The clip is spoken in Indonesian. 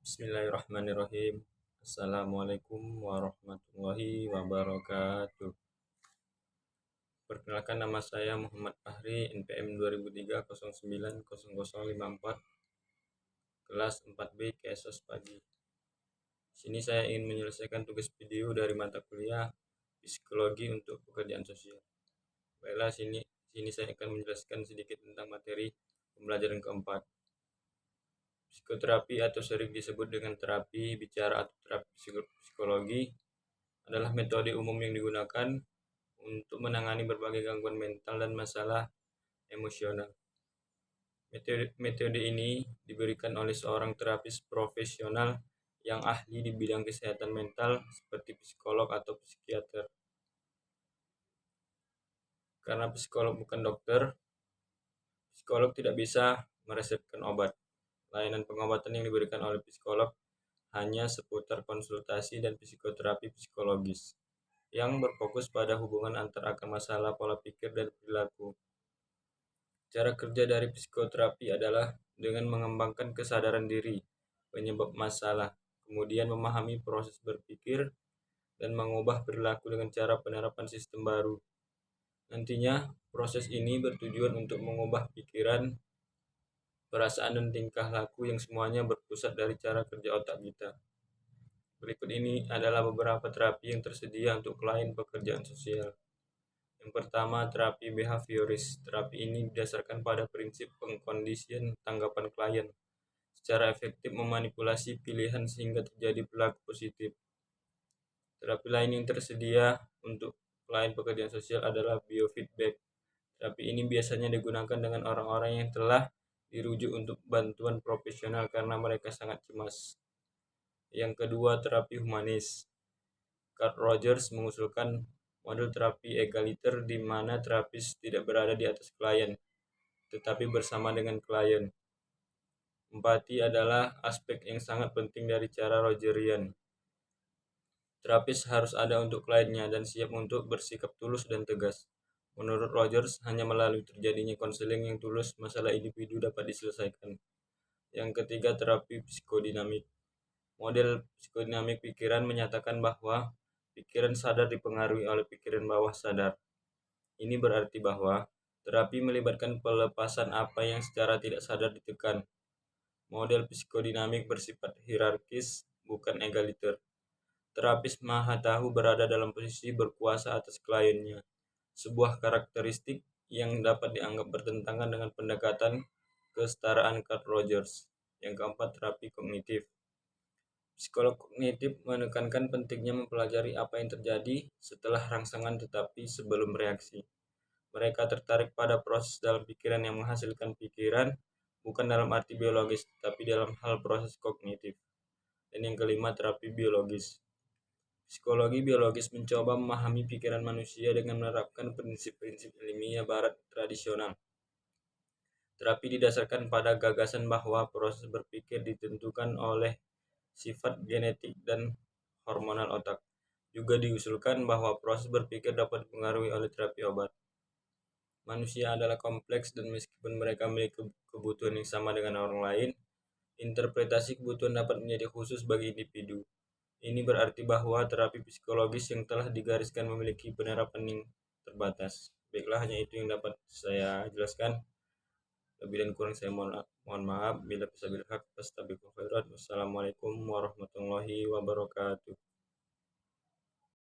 Bismillahirrahmanirrahim. Assalamualaikum warahmatullahi wabarakatuh. Perkenalkan, nama saya Muhammad Fahri, NPM 2003 09 0054, kelas 4B Kesos Pagi. Di sini saya ingin menyelesaikan tugas video dari mata kuliah Psikologi untuk Pekerjaan Sosial. Baiklah, sini saya akan menjelaskan sedikit tentang materi pembelajaran keempat. Psikoterapi atau sering disebut dengan terapi bicara atau terapi psikologi adalah metode umum yang digunakan untuk menangani berbagai gangguan mental dan masalah emosional. Metode ini diberikan oleh seorang terapis profesional yang ahli di bidang kesehatan mental seperti psikolog atau psikiater. Karena psikolog bukan dokter, psikolog tidak bisa meresepkan obat. Layanan pengobatan yang diberikan oleh psikolog hanya seputar konsultasi dan psikoterapi psikologis yang berfokus pada hubungan antar akar masalah pola pikir dan perilaku. Cara kerja dari psikoterapi adalah dengan mengembangkan kesadaran diri penyebab masalah, kemudian memahami proses berpikir dan mengubah perilaku dengan cara penerapan sistem baru. Nantinya, proses ini bertujuan untuk mengubah pikiran, perasaan, dan tingkah laku yang semuanya berpusat dari cara kerja otak kita. Berikut ini adalah beberapa terapi yang tersedia untuk klien pekerjaan sosial. Yang pertama, terapi behavioris. Terapi ini didasarkan pada prinsip pengkondisian tanggapan klien, secara efektif memanipulasi pilihan sehingga terjadi perilaku positif. Terapi lain yang tersedia untuk klien pekerjaan sosial adalah biofeedback. Terapi ini biasanya digunakan dengan orang-orang yang telah dirujuk untuk bantuan profesional karena mereka sangat cemas. Yang kedua, terapi humanis. Carl Rogers mengusulkan model terapi egaliter di mana terapis tidak berada di atas klien, tetapi bersama dengan klien. Empati adalah aspek yang sangat penting dari cara Rogerian. Terapis harus ada untuk kliennya dan siap untuk bersikap tulus dan tegas. Menurut Rogers, hanya melalui terjadinya konseling yang tulus, masalah individu dapat diselesaikan. Yang ketiga, terapi psikodinamik. Model psikodinamik pikiran menyatakan bahwa pikiran sadar dipengaruhi oleh pikiran bawah sadar. Ini berarti bahwa terapi melibatkan pelepasan apa yang secara tidak sadar ditekan. Model psikodinamik bersifat hierarkis, bukan egaliter. Terapis maha tahu berada dalam posisi berkuasa atas kliennya, sebuah karakteristik yang dapat dianggap bertentangan dengan pendekatan kesetaraan Carl Rogers. Yang keempat, terapi kognitif. Psikolog kognitif menekankan pentingnya mempelajari apa yang terjadi setelah rangsangan tetapi sebelum reaksi. Mereka tertarik pada proses dalam pikiran yang menghasilkan pikiran, bukan dalam arti biologis, tapi dalam hal proses kognitif. Dan yang kelima, terapi biologis. Psikologi biologis mencoba memahami pikiran manusia dengan menerapkan prinsip-prinsip ilmiah barat tradisional. Terapi didasarkan pada gagasan bahwa proses berpikir ditentukan oleh sifat genetik dan hormonal otak. Juga diusulkan bahwa proses berpikir dapat dipengaruhi oleh terapi obat. Manusia adalah kompleks dan meskipun mereka memiliki kebutuhan yang sama dengan orang lain, interpretasi kebutuhan dapat menjadi khusus bagi individu. Ini berarti bahwa terapi psikologis yang telah digariskan memiliki penerapan yang terbatas. Baiklah, hanya itu yang dapat saya jelaskan. Lebih dan kurang saya mohon maaf. Bila bisa bil haq, fastabiqul khairat. Wassalamualaikum warahmatullahi wabarakatuh.